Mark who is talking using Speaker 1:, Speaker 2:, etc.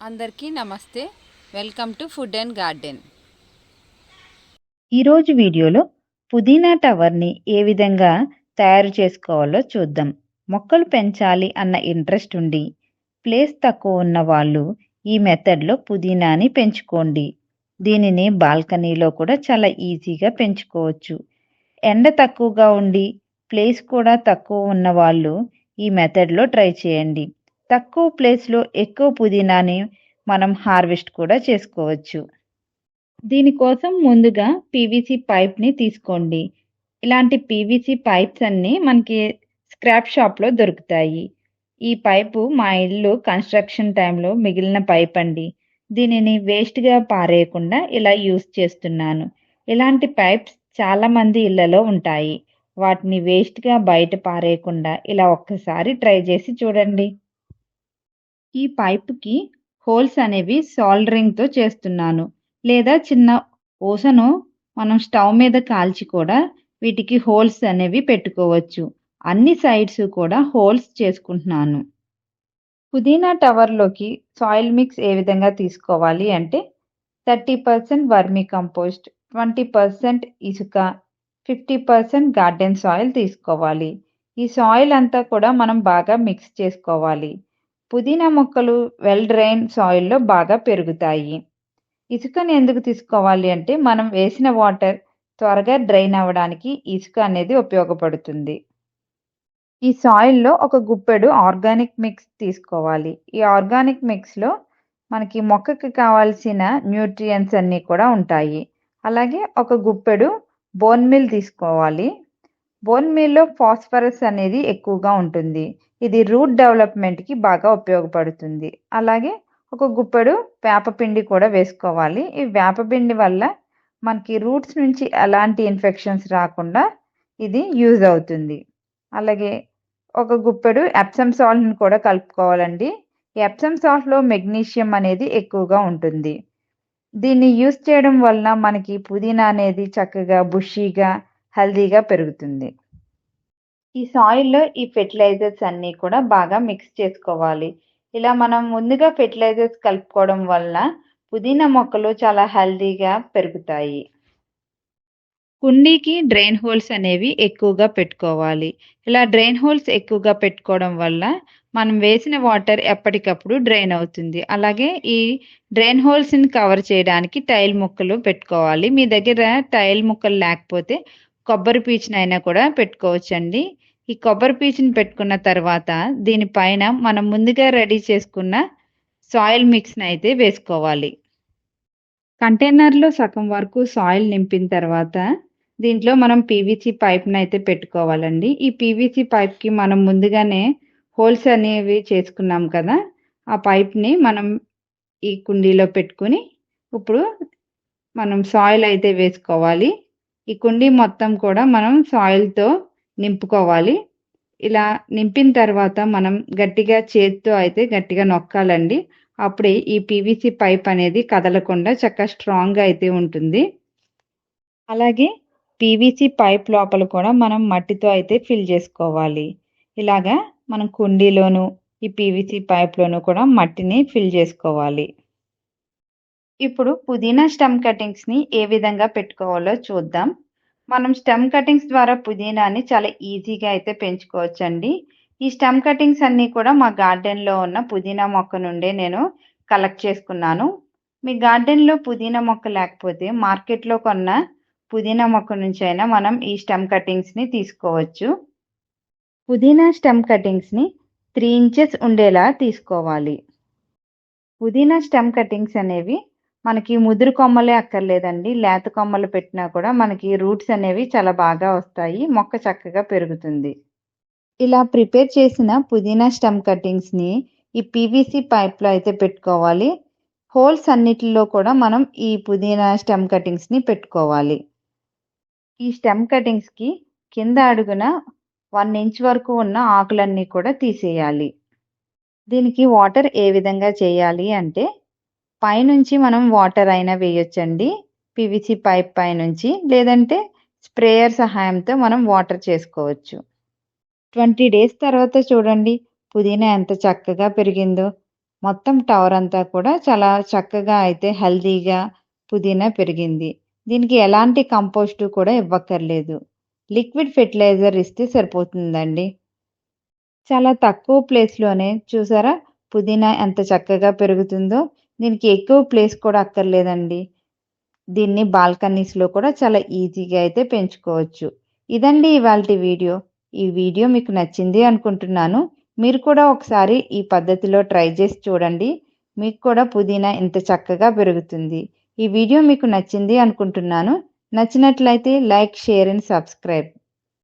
Speaker 1: అందరికీ నమస్తే. Welcome to food and garden.
Speaker 2: ఈరోజు వీడియోలో పుదీనా టవర్ని ఏ విధంగా తయారు చేసుకోవాలో చూద్దాం. మొక్కలు పెంచాలి అన్న ఇంట్రెస్ట్ ఉండి ప్లేస్ తక్కువ ఉన్న వాళ్ళు ఈ మెథడ్లో పుదీనాని పెంచుకోండి. దీనిని బాల్కనీలో కూడా చాలా ఈజీగా పెంచుకోవచ్చు. ఎండ తక్కువగా ఉండి ప్లేస్ కూడా తక్కువ ఉన్న వాళ్ళు ఈ మెథడ్లో ట్రై చేయండి. తక్కువ ప్లేస్లో ఎక్కువ పుదీనాని మనం హార్వెస్ట్ కూడా చేసుకోవచ్చు. దీనికోసం ముందుగా పీవీసీ పైప్ని తీసుకోండి. ఇలాంటి పీవీసీ పైప్స్ అన్నీ మనకి స్క్రాప్ షాప్లో దొరుకుతాయి. ఈ పైపు మా ఇల్లు కన్స్ట్రక్షన్ టైంలో మిగిలిన పైప్ అండి. దీనిని వేస్ట్గా పారేయకుండా ఇలా యూస్ చేస్తున్నాను. ఇలాంటి పైప్స్ చాలామంది ఇళ్లలో ఉంటాయి. వాటిని వేస్ట్గా బయట పారేయకుండా ఇలా ఒక్కసారి ట్రై చేసి చూడండి. ఈ పైపుకి హోల్స్ అనేవి సాల్డరింగ్తో చేస్తున్నాను. లేదా చిన్న ఊసను మనం స్టవ్ మీద కాల్చి కూడా వీటికి హోల్స్ అనేవి పెట్టుకోవచ్చు. అన్ని సైడ్స్ కూడా హోల్స్ చేసుకుంటున్నాను. పుదీనా టవర్లోకి సాయిల్ మిక్స్ ఏ విధంగా తీసుకోవాలి అంటే 30% వర్మీ కంపోస్ట్, 20% ఇసుక, 50% గార్డెన్ సాయిల్ తీసుకోవాలి. ఈ సాయిల్ అంతా కూడా మనం బాగా మిక్స్ చేసుకోవాలి. పుదీనా మొక్కలు వెల్ డ్రైన్ సాయిల్లో బాగా పెరుగుతాయి. ఇసుకని ఎందుకు తీసుకోవాలి అంటే మనం వేసిన వాటర్ త్వరగా డ్రైన్ అవ్వడానికి ఇసుక అనేది ఉపయోగపడుతుంది. ఈ సాయిల్లో ఒక గుప్పెడు ఆర్గానిక్ మిక్స్ తీసుకోవాలి. ఈ ఆర్గానిక్ మిక్స్లో మనకి మొక్కకి కావాల్సిన న్యూట్రియంట్స్ అన్నీ కూడా ఉంటాయి. అలాగే ఒక గుప్పెడు బోన్ మీల్ తీసుకోవాలి. బోన్ మీల్లో ఫాస్ఫరస్ అనేది ఎక్కువగా ఉంటుంది. ఇది రూట్ డెవలప్మెంట్కి బాగా ఉపయోగపడుతుంది. అలాగే ఒక గుప్పెడు వేపపిండి కూడా వేసుకోవాలి. ఈ వేపపిండి వల్ల మనకి రూట్స్ నుంచి ఎలాంటి ఇన్ఫెక్షన్స్ రాకుండా ఇది యూజ్ అవుతుంది. అలాగే ఒక గుప్పెడు ఎప్సమ్ సాల్ట్ని కూడా కలుపుకోవాలండి. ఈ ఎప్సమ్ సాల్ట్లో మెగ్నీషియం అనేది ఎక్కువగా ఉంటుంది. దీన్ని యూజ్ చేయడం వలన మనకి పుదీనా అనేది చక్కగా బుషీగా హెల్దీగా పెరుగుతుంది. ఈ సాయిల్లో ఈ ఫెర్టిలైజర్స్ అన్నీ కూడా బాగా మిక్స్ చేసుకోవాలి. ఇలా మనం ముందుగా ఫెర్టిలైజర్స్ కలుపుకోవడం వలన పుదీనా మొక్కలు చాలా హెల్దీగా పెరుగుతాయి. కుండీకి డ్రైన్ హోల్స్ అనేవి ఎక్కువగా పెట్టుకోవాలి. ఇలా డ్రైన్ హోల్స్ ఎక్కువగా పెట్టుకోవడం వల్ల మనం వేసిన వాటర్ ఎప్పటికప్పుడు డ్రైన్ అవుతుంది. అలాగే ఈ డ్రైన్ హోల్స్ని కవర్ చేయడానికి టైల్ ముక్కలు పెట్టుకోవాలి. మీ దగ్గర టైల్ ముక్కలు లేకపోతే కొబ్బరి పీచునైనా కూడా పెట్టుకోవచ్చండి. ఈ కొబ్బరి పీచుని పెట్టుకున్న తర్వాత దీనిపైన మనం ముందుగా రెడీ చేసుకున్న సాయిల్ మిక్స్ని అయితే వేసుకోవాలి. కంటైనర్లో సగం వరకు సాయిల్ నింపిన తర్వాత దీంట్లో మనం పీవీసీ పైప్ని అయితే పెట్టుకోవాలండి. ఈ పీవీసీ పైప్కి మనం ముందుగానే హోల్స్ అనేవి చేసుకున్నాం కదా, ఆ పైప్ని మనం ఈ కుండీలో పెట్టుకుని ఇప్పుడు మనం సాయిల్ అయితే వేసుకోవాలి. ఈ కుండీ మొత్తం కూడా మనం సాయిల్తో నింపుకోవాలి. ఇలా నింపిన తర్వాత మనం గట్టిగా చేతితో అయితే గట్టిగా నొక్కాలండి. అప్పుడే ఈ పీవీసీ పైప్ అనేది కదలకుండా చక్కగా స్ట్రాంగ్గా అయితే ఉంటుంది. అలాగే పీవీసీ పైప్ లోపల కూడా మనం మట్టితో అయితే ఫిల్ చేసుకోవాలి. ఇలాగా మనం కుండీలోను ఈ పీవీసీ పైప్లోను కూడా మట్టిని ఫిల్ చేసుకోవాలి. ఇప్పుడు పుదీనా స్టెమ్ కటింగ్స్ని ఏ విధంగా పెట్టుకోవాలో చూద్దాం. మనం స్టెమ్ కటింగ్స్ ద్వారా పుదీనాని చాలా ఈజీగా అయితే పెంచుకోవచ్చండి. ఈ స్టెమ్ కటింగ్స్ అన్నీ కూడా మా గార్డెన్లో ఉన్న పుదీనా మొక్క నుండే నేను కలెక్ట్ చేసుకున్నాను. మీ గార్డెన్లో పుదీనా మొక్క లేకపోతే మార్కెట్లో కొన్న పుదీనా మొక్క నుంచి అయినా మనం ఈ స్టెమ్ కటింగ్స్ని తీసుకోవచ్చు. పుదీనా స్టెమ్ కటింగ్స్ని 3 ఇంచెస్ ఉండేలా తీసుకోవాలి. పుదీనా స్టెమ్ కటింగ్స్ అనేవి మనకి ముదురు కొమ్మలే అక్కర్లేదండి. లేత కొమ్మలు పెట్టినా కూడా మనకి రూట్స్ అనేవి చాలా బాగా వస్తాయి. మొక్క చక్కగా పెరుగుతుంది. ఇలా ప్రిపేర్ చేసిన పుదీనా స్టెమ్ కటింగ్స్ని ఈ పీవీసీ పైప్లో అయితే పెట్టుకోవాలి. హోల్స్ అన్నిటిలో కూడా మనం ఈ పుదీనా స్టెమ్ కటింగ్స్ని పెట్టుకోవాలి. ఈ స్టెమ్ కటింగ్స్కి కింద అడుగున 1 ఇంచ్ వరకు ఉన్న ఆకులన్నీ కూడా తీసేయాలి. దీనికి వాటర్ ఏ విధంగా చేయాలి అంటే పైనుంచి మనం వాటర్ అయినా వేయొచ్చండి, పీవీసీ పైప్ పైనుంచి, లేదంటే స్ప్రేయర్ సహాయంతో మనం వాటర్ చేసుకోవచ్చు. 20 డేస్ తర్వాత చూడండి పుదీనా ఎంత చక్కగా పెరిగిందో. మొత్తం టవర్ అంతా కూడా చాలా చక్కగా అయితే హెల్తీగా పుదీనా పెరిగింది. దీనికి ఎలాంటి కంపోస్టు కూడా ఇవ్వక్కర్లేదు. లిక్విడ్ ఫెర్టిలైజర్ ఇస్తే సరిపోతుందండి. చాలా తక్కువ ప్లేస్‌లోనే చూసారా పుదీనా ఎంత చక్కగా పెరుగుతుందో. దీనికి ఎక్కువ ప్లేస్ కూడా అక్కర్లేదండి. దీన్ని బాల్కనీస్‌లో కూడా చాలా ఈజీగా అయితే పెంచుకోవచ్చు. ఇదండి ఇవాల్టి వీడియో. ఈ వీడియో మీకు నచ్చింది అనుకుంటున్నాను. మీరు కూడా ఒకసారి ఈ పద్ధతిలో ట్రై చేసి చూడండి. మీకు కూడా పుదీనా ఇంత చక్కగా పెరుగుతుంది. ఈ వీడియో మీకు నచ్చింది అనుకుంటున్నాను. నచ్చినట్లయితే లైక్, షేర్ అండ్ సబ్స్క్రైబ్.